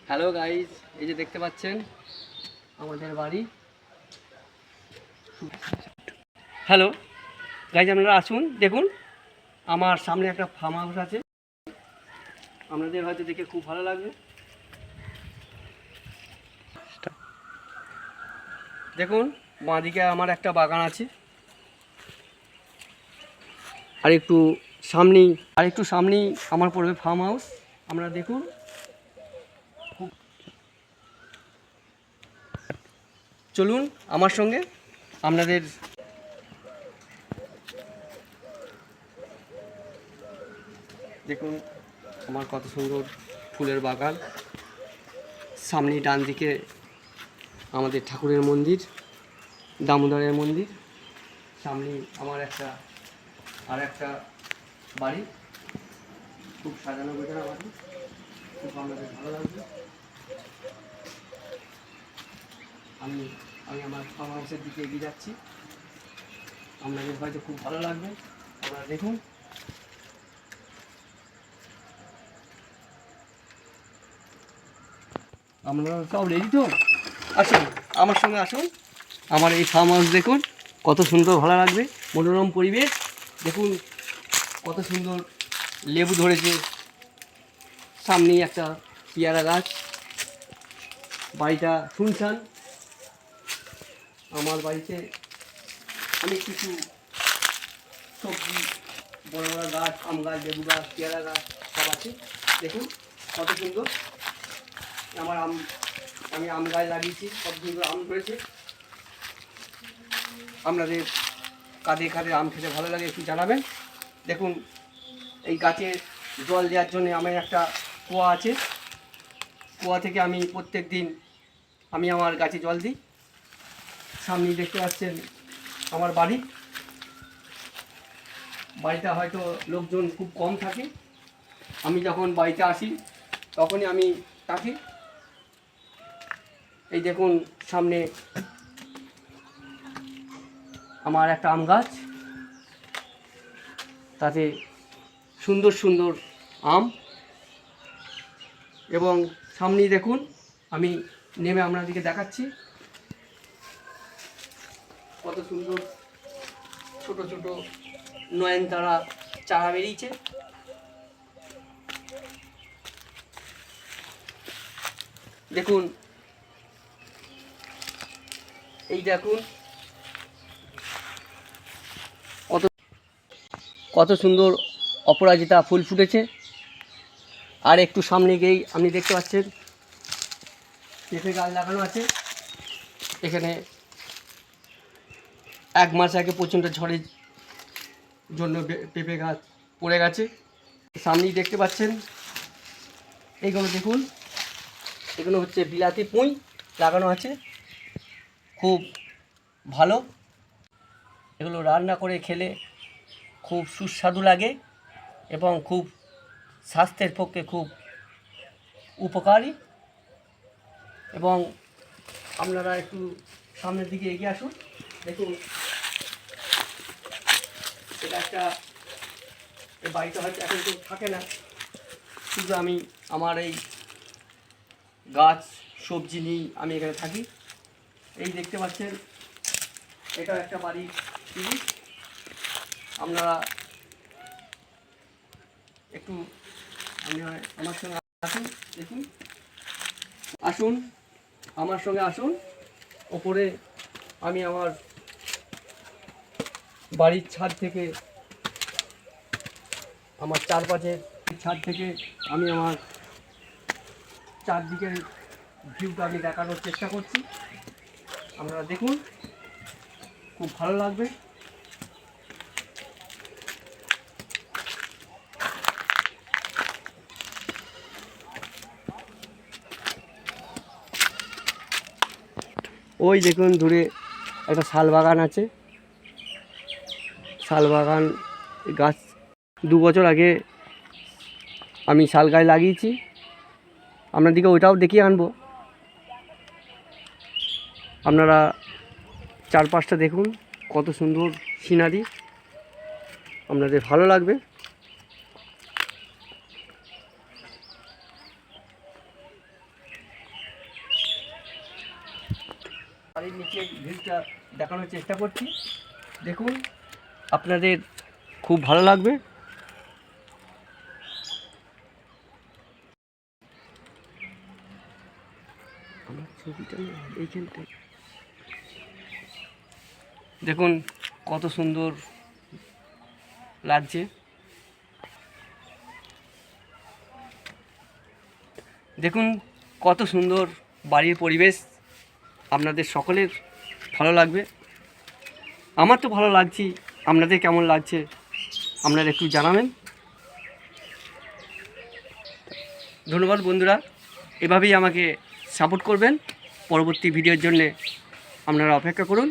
Hello guys, এই যে দেখতে পাচ্ছেন আমাদের বাড়ি। হ্যালো গাইজ, আপনারা আসুন, দেখুন আমার সামনে একটা ফার্ম হাউস আছে। আপনাদের হয়তো দেখে খুব ভালো লাগবে। দেখুন বাঁদিকে আমার একটা বাগান আছে, আর একটু সামনেই আমার পড়বে ফার্ম হাউস। আপনারা দেখুন, চলুন আমার সঙ্গে। আপনাদের দেখুন আমার কত সুন্দর ফুলের বাগান। সামনে ডান দিকে আমাদের ঠাকুরের মন্দির, দামোদরের মন্দির। সামনে আমার একটা বাড়ি, খুব সাজানো গোছানো বাড়ি, খুব আমাদের ভালো লাগবে। আমি আমার ফার্ম হাউসের দিকে এগিয়ে যাচ্ছি, আপনাদের হয়তো খুব ভালো লাগবে। আপনারা দেখুন। আপনারা সব রেডি তো? আসুন আমার সঙ্গে আসুন। আমার এই ফার্ম হাউস দেখুন কত সুন্দর, ভালো লাগবে। মনোরম পরিবেশ, দেখুন কত সুন্দর লেবু ধরেছে। সামনেই একটা পেয়ারা গাছ। বাড়িটা শুনশান। আমার বাড়িতে অনেক কিছু সবজি, বড় বড় গাছ, আম গাছ, লেবু গাছ, পেয়ারা গাছ সব আছে। দেখুন কত সুন্দর। আমি আম গাছ লাগিয়েছি, কত সুন্দর আম ধরেছে। আপনাদের কাদের আম খেতে ভালো লাগে একটু জানাবেন। দেখুন এই গাছে জল দেওয়ার জন্য আমার একটা কুয়া আছে। কুয়া থেকে আমি প্রত্যেক দিন আমার গাছে জল দিই। সামনেই দেখতে পাচ্ছেন আমার বাড়িটা হয়তো লোকজন খুব কম থাকে। আমি যখন বাড়িতে আসি তখনই আমি থাকি। এই দেখুন সামনে আমার একটা আম গাছ, তাতে সুন্দর সুন্দর আম। এবং সামনেই দেখুন আমি নেমে আপনাদেরকে দেখাচ্ছি কত সুন্দর ছোট ছোট নয়নতারা চারা বেরিয়েছে। দেখুন দেখুন কত সুন্দর অপরাজিতা ফুল ফুটেছে। আর একটু সামনে গিয়েই আপনি দেখতে পাচ্ছেন পেঁপে গাছ লাগানো আছে। এখানে 1 মাস আগে প্রচণ্ড ঝড়ের জন্য পেঁপে গাছ পড়ে গেছে। সামনেই দেখতে পাচ্ছেন এইগুলো দেখুন, এগুলো হচ্ছে বিলাতি পুঁই লাগানো আছে, খুব ভালো। এগুলো রান্না করে খেলে খুব সুস্বাদু লাগে এবং খুব স্বাস্থ্যের পক্ষে খুব উপকারী। এবং আপনারা একটু সামনের দিকে এগিয়ে আসুন। দেখুন এটা এই বাড়িটা হয়তো এখন কেউ থাকে না, শুধু আমি আমার এই গাছ সবজি নিয়েই আমি এখানে থাকি। এই দেখতে পাচ্ছেন এটা একটা বাড়ি টিভি। আপনারা একটু আমার সঙ্গে আসুন, দেখুন আসুন আমার সঙ্গে আসুন। ওপরে আমি আমার বাড়ির ছাদ থেকে, আমার চারপাশের ছাদ থেকে আমি আমার চারদিকের ভিউটা আমি দেখানোর চেষ্টা করছি। আপনারা দেখুন, খুব ভালো লাগবে। ওই দেখুন দূরে একটা শাল বাগান আছে। শাল বাগান গাছ 2 বছর আগে আমি শাল গাছ লাগিয়েছি। আপনাদেরকে ওইটাও দেখিয়ে আনবো। আপনারা চারপাশটা দেখুন কত সুন্দর সিনারি, আপনাদের ভালো লাগবে। বাড়ির নিচের ভিউটা দেখানোর চেষ্টা করছি। দেখুন, আপনাদের খুব ভালো লাগবে। আমার ছবিটা এইখানটায় দেখুন কত সুন্দর লাগছে। দেখুন কত সুন্দর বাড়ির পরিবেশ, আপনাদের সকলের ভালো লাগবে। আমার তো ভালো লাগছে, আপনাদের কেমন লাগছে আপনারা একটু জানাবেন। ধন্যবাদ বন্ধুরা, এভাবেই আমাকে সাপোর্ট করবেন। পরবর্তী ভিডিওর জন্যে আপনারা অপেক্ষা করুন।